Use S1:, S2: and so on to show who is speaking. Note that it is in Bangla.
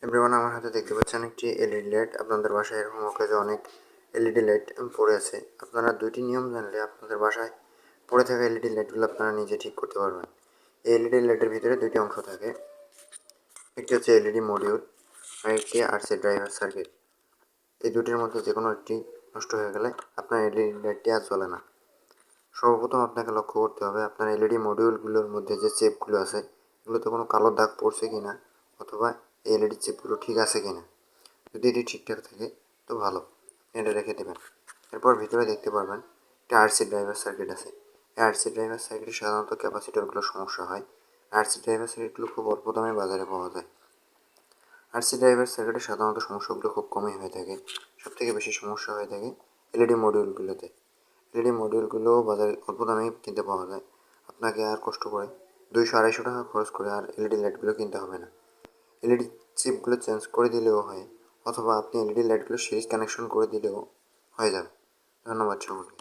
S1: এভরিওয়ান, আমার হাতে দেখতে পাচ্ছেন একটি এলইডি লাইট। আপনাদের বাসায় এরকম অকেজো অনেক এলইডি লাইট পড়ে আছে। আপনারা দুইটি নিয়ম জানলে আপনাদের বাসায় পড়ে থাকা এলইডি লাইটগুলো আপনারা নিজে ঠিক করতে পারবেন। এই এলইডি লাইটের ভিতরে দুইটি অংশ থাকে, একটি হচ্ছে এলইডি মডিউল আর একটি আরসি ড্রাইভার সার্কিট। এই দুটির মধ্যে যে কোনো একটি নষ্ট হয়ে গেলে আপনার এলইডি লাইটটি আর জ্বলে না। সর্বপ্রথম আপনাকে লক্ষ্য করতে হবে আপনার এলইডি মডিউলগুলোর মধ্যে যে চেপগুলো আছে এগুলোতে কোনো কালো দাগ পড়ছে কিনা, অথবা এলইডি চিপগুলো ঠিক আছে কিনা। যদি এটি ঠিকঠাক থাকে তো ভালো, এটা রেখে দেবেন। এরপর ভিতরে দেখতে পারবেন একটা আরসি ড্রাইভার সার্কিট আছে। এই আরসি ড্রাইভার সার্কিটে সাধারণত ক্যাপাসিটরগুলো সমস্যা হয়। আরসি ড্রাইভার সার্কিটগুলো খুব অল্প দামে বাজারে পাওয়া যায়। আরসি ড্রাইভার সার্কিটে সাধারণত সমস্যাগুলো খুব কমই হয়ে থাকে। সবথেকে বেশি সমস্যা হয়ে থাকে এলইডি মডিউলগুলোতে। এলইডি মডিউলগুলো বাজারে অল্প দামেই কিনতে পাওয়া যায়। আপনাকে আর কষ্ট করে 200-250 টাকা খরচ করে আর এলইডি লাইটগুলো কিনতে হবে না। এলইডি চিপগুলো চেঞ্জ করে দিলেও হয়, অথবা আপনি এলইডি লাইটগুলো সিরিজ কানেকশন করে দিলেও হয়ে যাবে। ধন্যবাদ সকলকে।